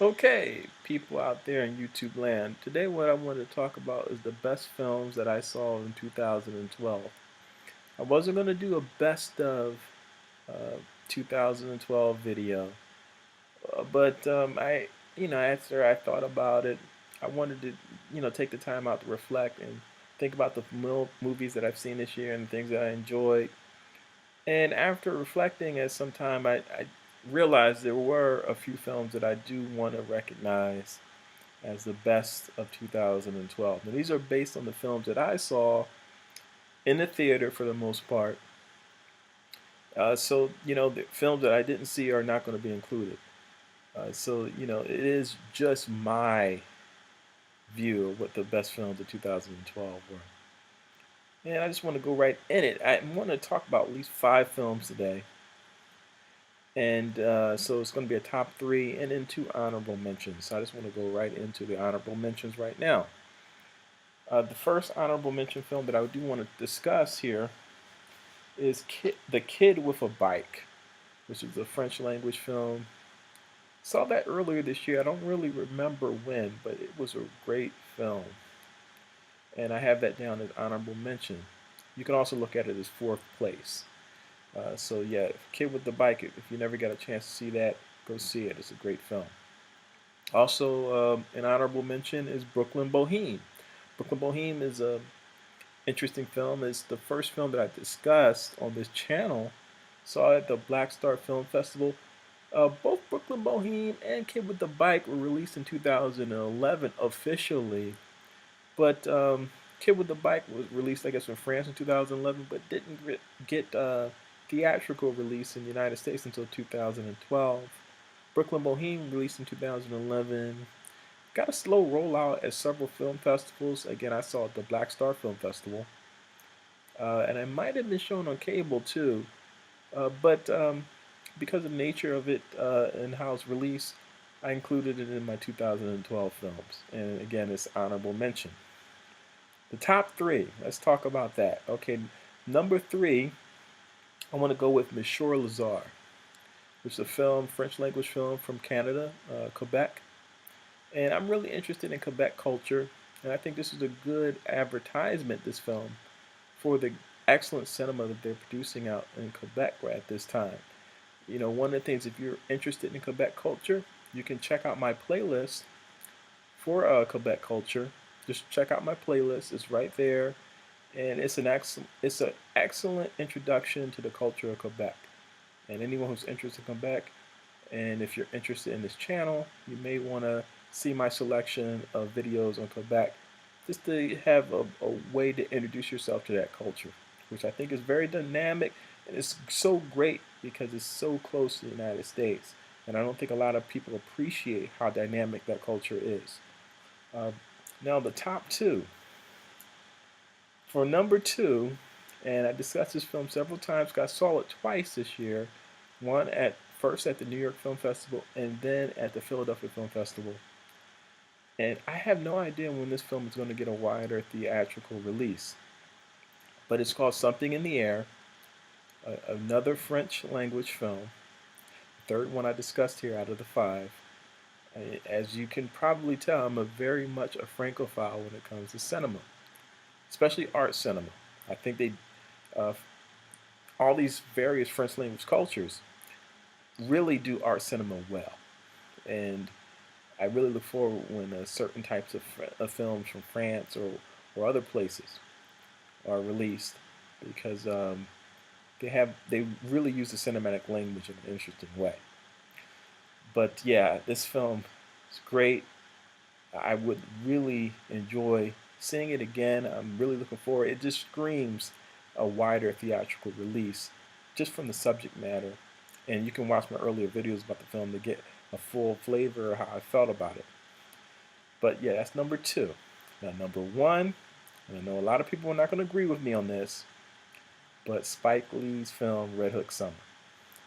Okay, people out there in YouTube land, today what I want to talk about is the best films that I saw in 2012. I wasn't going to do a best of uh, 2012 video, but after I thought about it, I wanted to, take the time out to reflect and think about the movies that I've seen this year and the things that I enjoyed. And after reflecting at some time, I realized there were a few films that I do want to recognize as the best of 2012. Now, these are based on the films that I saw in the theater for the most part. So, the films that I didn't see are not going to be included. So, it is just my view of what the best films of 2012 were. And I just want to go right in it. I want to talk about at least five films today. And so it's going to be a top three and then two honorable mentions. So I just want to go right into the honorable mentions right now. The first honorable mention film that I do want to discuss here is The Kid with a Bike, which is a French language film. Saw that earlier this year. I don't really remember when, but it was a great film. And I have that down as honorable mention. You can also look at it as fourth place. So yeah, Kid with the Bike, if you never got a chance to see that, go see it. It's a great film. Also, an honorable mention is Brooklyn Boheme. Brooklyn Boheme is a interesting film. It's the first film that I discussed on this channel. Saw it at the Black Star Film Festival. Both Brooklyn Boheme and Kid with the Bike were released in 2011 officially, but Kid with the Bike was released, I guess, in France in 2011, but didn't get theatrical release in the United States until 2012. Brooklyn Boheme released in 2011. Got a slow rollout at several film festivals. Again, I saw it at the Black Star Film Festival. And it might have been shown on cable too. But because of the nature of it and how it's released, I included it in my 2012 films. And again, it's honorable mention. The top three, let's talk about that. Okay, number three, I want to go with Monsieur Lazhar, which is a film, French language film from Canada, Quebec. And I'm really interested in Quebec culture, and I think this is a good advertisement, this film, for the excellent cinema that they're producing out in Quebec right at this time. One of the things, if you're interested in Quebec culture, you can check out my playlist for Quebec culture. Just check out my playlist; it's right there, and it's an excellent introduction to the culture of Quebec. And anyone who's interested in Quebec, and if you're interested in this channel, you may want to see my selection of videos on Quebec, just to have a way to introduce yourself to that culture, which I think is very dynamic, and it's so great because it's so close to the United States. And I don't think a lot of people appreciate how dynamic that culture is. Uh, Now, the top two. For number two, and I discussed this film several times because I saw it twice this year. One at first at the New York Film Festival and then at the Philadelphia Film Festival. And I have no idea when this film is going to get a wider theatrical release. But it's called Something in the Air, another French language film. The third one I discussed here out of the five. As you can probably tell, I'm very much a Francophile when it comes to cinema, especially art cinema. I think uh, all these various French language cultures really do art cinema well. And I really look forward when certain types of films from France or other places are released because they really use the cinematic language in an interesting way. But yeah, this film is great. I would really enjoy seeing it again. I'm really looking forward. It just screams a wider theatrical release just from the subject matter. And you can watch my earlier videos about the film to get a full flavor of how I felt about it. But yeah, that's number two. Now, number one, and I know a lot of people are not going to agree with me on this, but Spike Lee's film Red Hook Summer.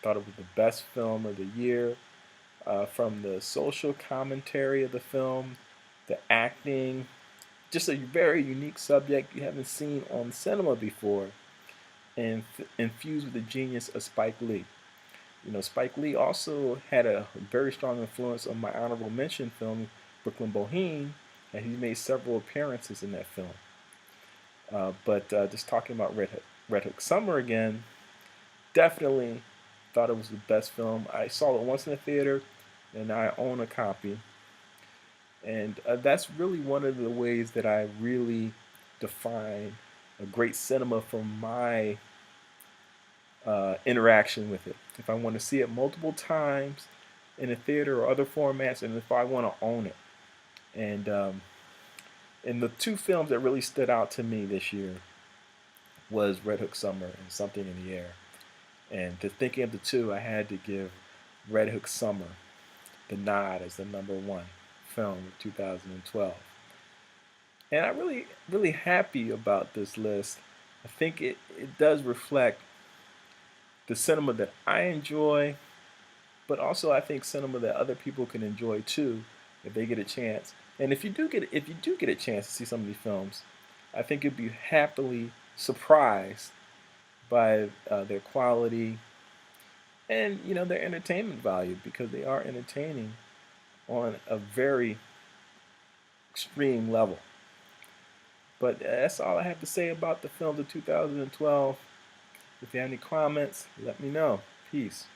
Thought it was the best film of the year. From the social commentary of the film, the acting, just a very unique subject you haven't seen on cinema before, and infused with the genius of Spike Lee. You know, Spike Lee also had a very strong influence on my honorable mention film, Brooklyn Boheme, and he made several appearances in that film. But just talking about Red Hook Summer again, definitely thought it was the best film. I saw it once in the theater, and I own a copy. And that's really one of the ways that I really define a great cinema from my interaction with it. If I want to see it multiple times in a theater or other formats, and if I want to own it. And the two films that really stood out to me this year was Red Hook Summer and Something in the Air. And to thinking of the two, I had to give Red Hook Summer the nod as the #1 film of 2012. And I'm really happy about this list. I think it does reflect the cinema that I enjoy, but also I think cinema that other people can enjoy too if they get a chance. And if you do get a chance to see some of these films, I think you'll be happily surprised by their quality and their entertainment value, because they are entertaining on a very extreme level. But that's all I have to say about the films of 2012. If you have any comments, let me know. Peace.